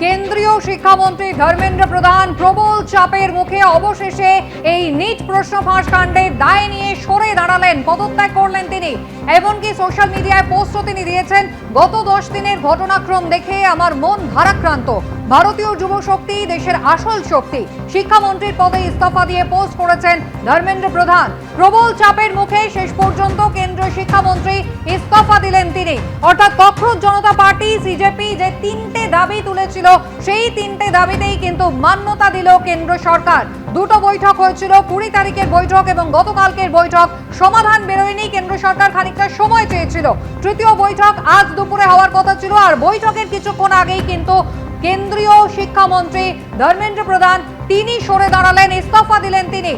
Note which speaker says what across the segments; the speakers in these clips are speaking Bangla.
Speaker 1: কেন্দ্রীয় শিক্ষামন্ত্রী ধর্মেন্দ্র প্রধান প্রবল চাপের মুখে অবশেষে এই নিট প্রশ্ন ফাঁস কাণ্ডের দায় নিয়ে সরে দাঁড়ালেন, পদত্যাগ করলেন তিনি। এমনকি সোশ্যাল মিডিয়ায় পোস্টও তিনি দিয়েছেন, গত 10 দিনের ঘটনাক্রম দেখে আমার মন ভারাক্রান্ত। ভারতীয় যুব শক্তি দেশের আসল শক্তি। শিক্ষামন্ত্রীর পদে ইস্তফা দিয়ে পোস্ট করেছেন ধর্মেন্দ্র প্রধান। প্রবল চাপের মুখে শেষ পর্যন্ত কেন্দ্রীয় শিক্ষামন্ত্রী ইস্তফা দিলেন তিনি। অর্থাৎ ককরোচ জনতা পার্টি সিজেপি যে 3টে দাবি তুলেছিল, সেই 3টে দাবিতেই কিন্তু মান্যতা দিল কেন্দ্র সরকার। দুটো বৈঠক হয়েছিল, 20 তারিখের বৈঠক এবং গতকালকের বৈঠক। সমাধান বেরোয়নি, কেন্দ্র সরকার খানিকটা সময় চেয়েছিল। তৃতীয় বৈঠক আজ দুপুরে হওয়ার কথা ছিল, আর বৈঠকের কিছুক্ষণ আগেই কিন্তু কেন্দ্রীয় শিক্ষামন্ত্রী ধর্মেন্দ্র প্রধান তিনি সরে দাঁড়ালেন, ইস্তফা দিলেন তিনি।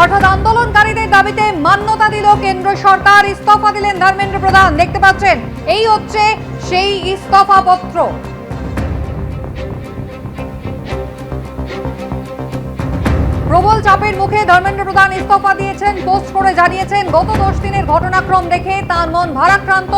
Speaker 1: অর্থাৎ আন্দোলনকারীদের দাবিতে মান্যতা দিল কেন্দ্র সরকার, ইস্তফা দিলেন ধর্মেন্দ্র প্রধান। দেখতে পাচ্ছেন, এই হচ্ছে সেই ইস্তফা পত্র। প্রবল চাপের মুখে ধর্মেন্দ্র প্রধান ইস্তফা দিয়েছেন, পোস্ট করে জানিয়েছেন গত 10 দিনের ঘটনাক্রম দেখে তার মন ভারাক্রান্ত।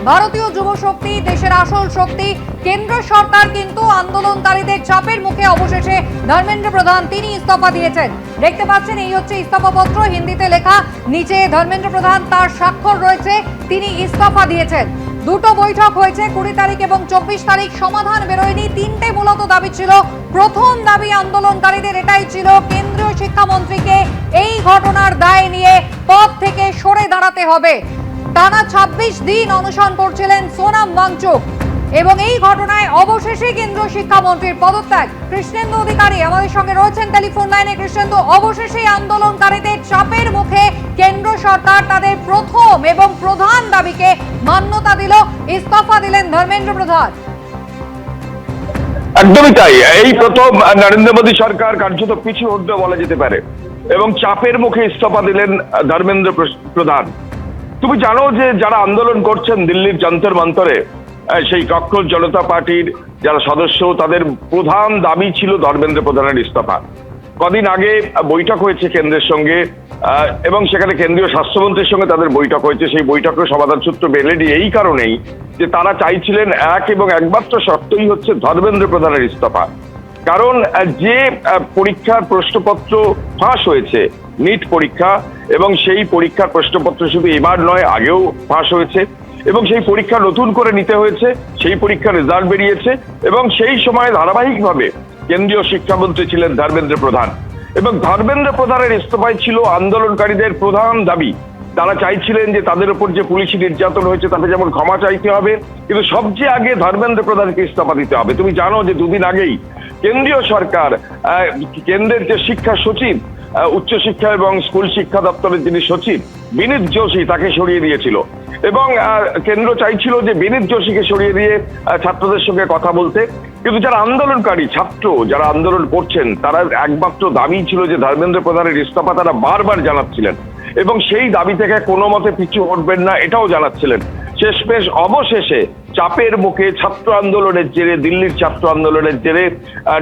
Speaker 1: ভারতীয় যুব শক্তি দেশের আসল শক্তি। কেন্দ্র সরকার কিন্তু আন্দোলনকারীদের চাপের মুখে অবশেষে ধর্মেন্দ্র প্রধান তিনি ইস্তফা দিয়েছেন। দেখতে পাচ্ছেন, এই হচ্ছে ইস্তফা পত্র, হিন্দিতে লেখা, নিচে ধর্মেন্দ্র প্রধান তার স্বাক্ষর রয়েছে, তিনি ইস্তফা দিয়েছেন। দুটো বৈঠক হয়েছে, 20 তারিখ এবং 24 তারিখ। সমাধান বেরোয়নি। 3টে মূলত দাবি ছিল। প্রথম দাবি আন্দোলনকারীদের এটাই ছিল, কেন্দ্রীয় শিক্ষামন্ত্রীকে এই ঘটনার দায় নিয়ে পদ থেকে সরে দাঁড়াতে হবে। টানা 26 দিন অনশন করছিলেন সোনাম ওয়াংচুক এবং এই ঘটনায় অবশেষে কেন্দ্রীয় শিক্ষামন্ত্রীর পদত্যাগ। কৃষ্ণেন্দু অধিকারী আমাদের সঙ্গে রয়েছেন টেলিফোন লাইনে। কৃষ্ণেন্দু, অবশেষে আন্দোলনকারীদের চাপের মুখে কেন্দ্র সরকার তাদের প্রথম এবং প্রধান দাবিকে মান্যতা দিল, ইস্তফা দিলেন ধর্মেন্দ্র প্রধান।
Speaker 2: একদমই তাই। এই প্রথম নরেন্দ্র মোদী সরকার কার্যত পিছু হটবে বলা যেতে পারে এবং চাপের মুখে ইস্তফা দিলেন ধর্মেন্দ্র প্রধান। তুমি জানো যে যারা আন্দোলন করছেন দিল্লির যন্তর মন্তরে, সেই ককরোচ জনতা পার্টির যারা সদস্য, তাদের প্রধান দাবি ছিল ধর্মেন্দ্র প্রধানের ইস্তফা। কদিন আগে বৈঠক হয়েছে কেন্দ্রের সঙ্গে এবং সেখানে কেন্দ্রীয় স্বাস্থ্যমন্ত্রীর সঙ্গে তাদের বৈঠক হয়েছে। সেই বৈঠকের সমাধান সূত্র বেলেনি এই কারণেই যে তারা চাইছিলেন এক এবং একমাত্র শর্তই হচ্ছে ধর্মেন্দ্র প্রধানের ইস্তফা। কারণ যে পরীক্ষার প্রশ্নপত্র ফাঁস হয়েছে, নিট পরীক্ষা, এবং সেই পরীক্ষার প্রশ্নপত্র শুধু এবার নয়, আগেও ফাঁস হয়েছে এবং সেই পরীক্ষা নতুন করে নিতে হয়েছে। সেই পরীক্ষার রেজাল্ট বেরিয়েছে এবং সেই সময় ধারাবাহিকভাবে কেন্দ্রীয় শিক্ষামন্ত্রী ছিলেন ধর্মেন্দ্র প্রধান এবং ধর্মেন্দ্র প্রধানের ইস্তফায় ছিল আন্দোলনকারীদের প্রধান দাবি। তারা চাইছিলেন যে তাদের উপর যে পুলিশি নির্যাতন হয়েছে তাতে যেমন ক্ষমা চাইতে হবে, কিন্তু সবচেয়ে আগে ধর্মেন্দ্র প্রধানকে ইস্তফা দিতে হবে। তুমি জানো যে দুদিন আগেই কেন্দ্রীয় সরকার কেন্দ্রের যে শিক্ষা সচিব, উচ্চশিক্ষা এবং স্কুল শিক্ষা দপ্তরের যিনি সচিব বিনীত যোশী, তাকে সরিয়ে দিয়েছিল এবং কেন্দ্র চাইছিল যে বিনীত যোশীকে সরিয়ে দিয়ে ছাত্রদের সঙ্গে কথা বলতে। কিন্তু যারা আন্দোলনকারী ছাত্র, যারা আন্দোলন করছেন, তারা একমাত্র দাবি ছিল যে ধর্মেন্দ্র প্রধানের ইস্তফা তারা বারবার জানাচ্ছিলেন এবং সেই দাবি থেকে কোনো মতে পিছু হটবেন না এটাও জানাচ্ছিলেন। শেষমেশ অবশেষে চাপের মুখে ছাত্র আন্দোলনের জেরে, দিল্লির ছাত্র আন্দোলনের জেরে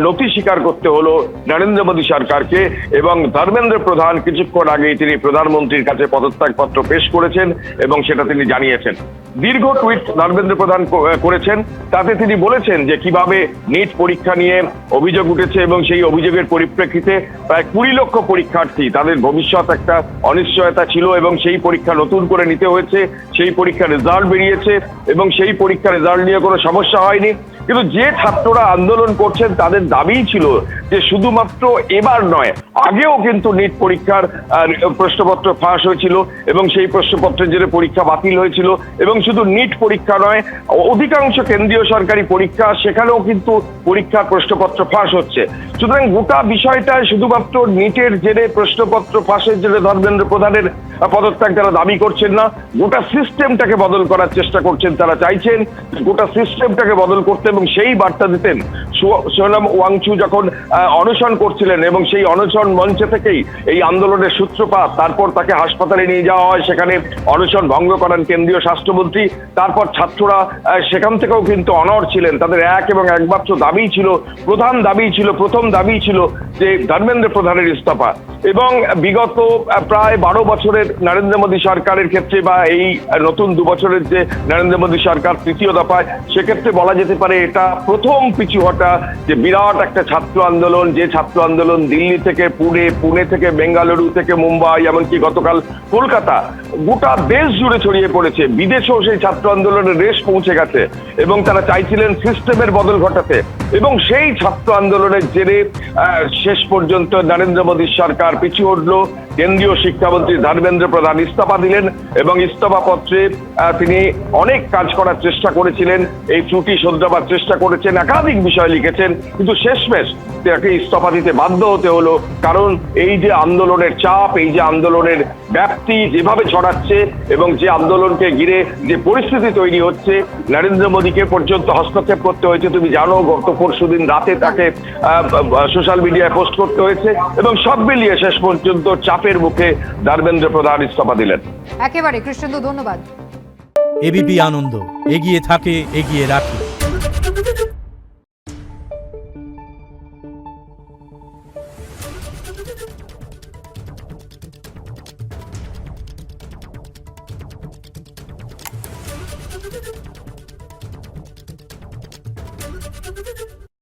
Speaker 2: নথি স্বীকার করতে হলো নরেন্দ্র মোদী সরকারকে এবং ধর্মেন্দ্র প্রধান কিছুক্ষণ আগেই তিনি প্রধানমন্ত্রীর কাছে পদত্যাগপত্র পেশ করেছেন এবং সেটা তিনি জানিয়েছেন। দীর্ঘ টুইট ধর্মেন্দ্র প্রধান করেছেন, তাতে তিনি বলেছেন যে কিভাবে নিট পরীক্ষা নিয়ে অভিযোগ উঠেছে এবং সেই অভিযোগের পরিপ্রেক্ষিতে প্রায় 20 লক্ষ পরীক্ষার্থী, তাদের ভবিষ্যৎ একটা অনিশ্চয়তা ছিল এবং সেই পরীক্ষা নতুন করে নিতে হয়েছে। সেই পরীক্ষার রেজাল্ট বেরিয়েছে এবং সেই পরীক্ষার রেজাল্ট নিয়ে কোনো সমস্যা হয়নি। কিন্তু যে ছাত্ররা আন্দোলন করছেন তাদের দাবি ছিল যে শুধুমাত্র এবার নয়, আগেও কিন্তু নিট পরীক্ষার প্রশ্নপত্র ফাঁস হয়েছিল এবং সেই প্রশ্নপত্রের জেরে পরীক্ষা বাতিল হয়েছিল এবং শুধু নিট পরীক্ষা নয়, অধিকাংশ কেন্দ্রীয় সরকারি পরীক্ষা, সেখানেও কিন্তু পরীক্ষার প্রশ্নপত্র ফাঁস হচ্ছে। সুতরাং গোটা বিষয়টা শুধুমাত্র নিটের জেরে, প্রশ্নপত্র ফাঁসের জেরে ধর্মেন্দ্র প্রধানের পদত্যাগ তারা দাবি করছেন না, গোটা সিস্টেমটাকে বদল করার চেষ্টা করছেন। তারা চাইছেন গোটা সিস্টেমটাকে বদল করতে এবং সেই বার্তা দিতেন সোনাম ওয়াংচু যখন অনশন করছিলেন এবং সেই অনশন মঞ্চে থেকেই এই আন্দোলনের সূত্রপাত। তারপর তাকে হাসপাতালে নিয়ে যাওয়া হয়, সেখানে অনশন ভঙ্গ করেন কেন্দ্রীয় স্বাস্থ্যমন্ত্রী। তারপর ছাত্ররা সেখান থেকেও কিন্তু অনড় ছিলেন। তাদের এক এবং একমাত্র দাবি ছিল, প্রধান দাবি ছিল, প্রথম দাবি ছিল যে ধর্মেন্দ্র প্রধানের ইস্তফা। এবং বিগত প্রায় 12 বছরের বছরের নরেন্দ্র মোদী সরকারের ক্ষেত্রে বা এই নতুন 2 বছরের যে নরেন্দ্র মোদী সরকার তৃতীয় দফায়, সেক্ষেত্রে বলা যেতে পারে এটা প্রথম পিছু হটা, যে বিরাট একটা ছাত্র আন্দোলন, যে ছাত্র আন্দোলন দিল্লি থেকে পুনে থেকে বেঙ্গালুরু থেকে মুম্বাই, এমনকি গতকাল কলকাতা, গোটা দেশ জুড়ে ছড়িয়ে পড়েছে। বিদেশেও সেই ছাত্র আন্দোলনের রেশ পৌঁছে গেছে এবং তারা চাইছিলেন সিস্টেমের বদল ঘটাতে। এবং সেই ছাত্র আন্দোলনের জেরে শেষ পর্যন্ত নরেন্দ্র মোদী সরকার পিছু হটল। কেন্দ্রীয় শিক্ষামন্ত্রী ধর্মেন্দ্র প্রধান ইস্তফা দিলেন এবং ইস্তফা পত্রে তিনি অনেক কাজ করার চেষ্টা করেছিলেন, এই ত্রুটি শোধরাবার চেষ্টা করেছেন, একাধিক বিষয় লিখেছেন, কিন্তু শেষমেশ তাকে ইস্তফা দিতে বাধ্য হতে হলো। কারণ এই যে আন্দোলনের চাপ, এই যে আন্দোলনের ব্যাপ্তি যেভাবে ছড়াচ্ছে এবং যে আন্দোলনকে ঘিরে যে পরিস্থিতি তৈরি হচ্ছে, নরেন্দ্র মোদীকে পর্যন্ত হস্তক্ষেপ করতে হয়েছে। তুমি জানো, গত পরশুদিন রাতে তাকে সোশ্যাল মিডিয়ায় পোস্ট করতে হয়েছে এবং সব মিলিয়ে শেষ পর্যন্ত চাপের মুখে ধর্মেন্দ্র প্রধান ইস্তফা দিলেন।
Speaker 1: একেবারে কৃষ্ণেন্দু, ধন্যবাদ।
Speaker 3: এবিপি আনন্দ, এগিয়ে থাকে, এগিয়ে রাখে।